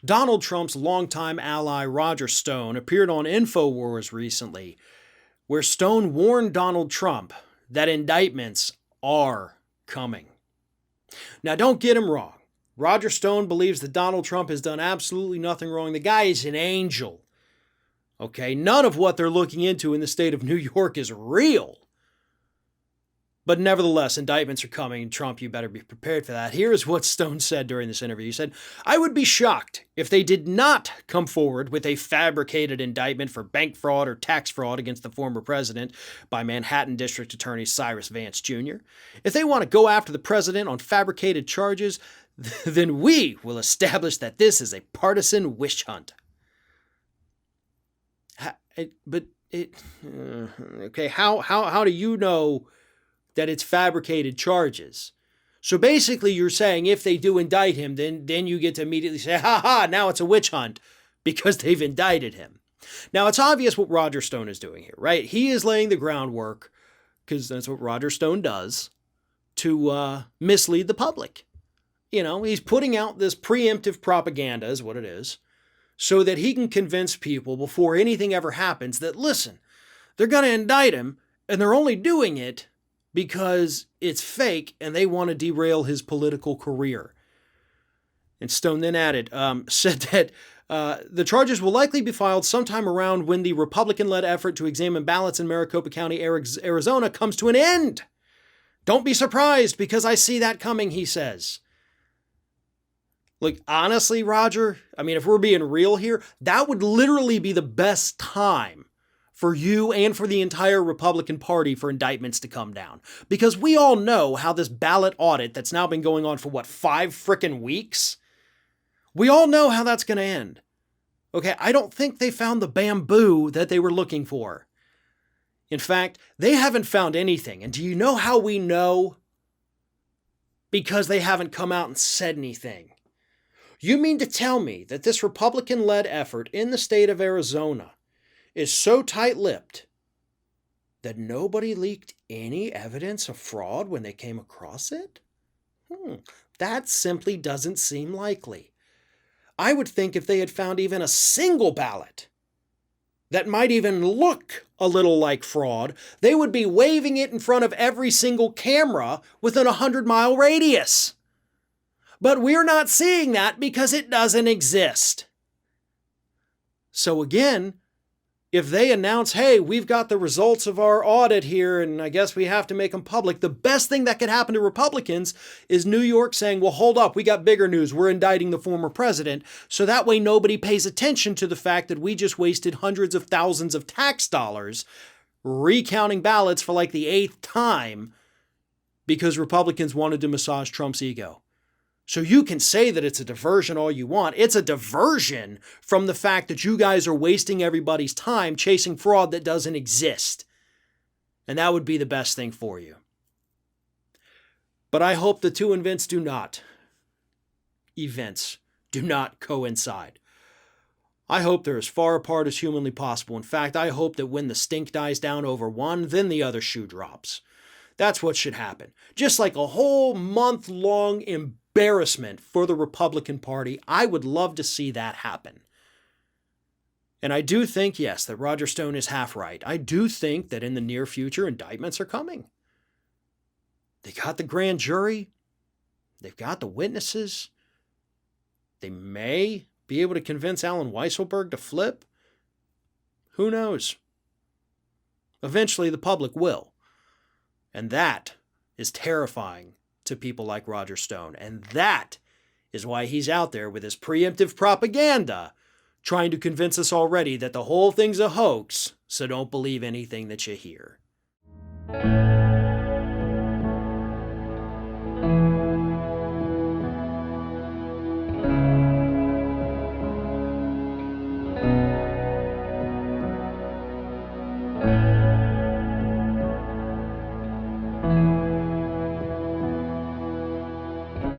Donald Trump's longtime ally Roger Stone appeared on InfoWars recently, where Stone warned Donald Trump that indictments are coming. Now, don't get him wrong. Roger Stone believes that Donald Trump has done absolutely nothing wrong. The guy is an angel. Okay, none of what they're looking into in the state of New York is real. But nevertheless, indictments are coming. Trump, you better be prepared for that. Here's what Stone said during this interview. He said, "I would be shocked if they did not come forward with a fabricated indictment for bank fraud or tax fraud against the former president by Manhattan District Attorney Cyrus Vance Jr. If they want to go after the president on fabricated charges, then we will establish that this is a partisan witch hunt." Okay, how do you know that it's fabricated charges? So basically you're saying if they do indict him, then you get to immediately say, now it's a witch hunt because they've indicted him. Now it's obvious what Roger Stone is doing here, right? He is laying the groundwork, because that's what Roger Stone does, to mislead the public. You know, he's putting out this preemptive propaganda is what it is, so that he can convince people before anything ever happens that, listen, they're going to indict him and they're only doing it because it's fake and they want to derail his political career. And Stone then added, said that the charges will likely be filed sometime around when the Republican-led effort to examine ballots in Maricopa County, Arizona comes to an end. Don't be surprised because I see that coming, he says. Look, honestly, Roger, I mean, if we're being real here, that would literally be the best time for you and for the entire Republican Party for indictments to come down. Because we all know how this ballot audit that's now been going on for 5 frickin' weeks? We all know how that's going to end. Okay, I don't think they found the bamboo that they were looking for. In fact, they haven't found anything. And do you know how we know? Because they haven't come out and said anything. You mean to tell me that this Republican-led effort in the state of Arizona is so tight-lipped that nobody leaked any evidence of fraud when they came across it? That simply doesn't seem likely. I would think if they had found even a single ballot that might even look a little like fraud, they would be waving it in front of every single camera within a 100-mile radius. But we're not seeing that because it doesn't exist. So again, if they announce, hey, we've got the results of our audit here, and I guess we have to make them public, the best thing that could happen to Republicans is New York saying, well, hold up, we got bigger news. We're indicting the former president. So that way nobody pays attention to the fact that we just wasted hundreds of thousands of tax dollars recounting ballots for like the 8th time because Republicans wanted to massage Trump's ego. So you can say that it's a diversion all you want. It's a diversion from the fact that you guys are wasting everybody's time chasing fraud that doesn't exist. And that would be the best thing for you. But I hope the two events do not coincide. I hope they're as far apart as humanly possible. In fact, I hope that when the stink dies down over one, then the other shoe drops. That's what should happen. Just like a whole month-long embarrassment for the Republican Party. I would love to see that happen. And I do think, yes, that Roger Stone is half right. I do think that in the near future, indictments are coming. They got the grand jury. They've got the witnesses. They may be able to convince Alan Weisselberg to flip. Who knows? Eventually, the public will. And that is terrifying to people like Roger Stone. And that is why he's out there with his preemptive propaganda, trying to convince us already that the whole thing's a hoax, so don't believe anything that you hear.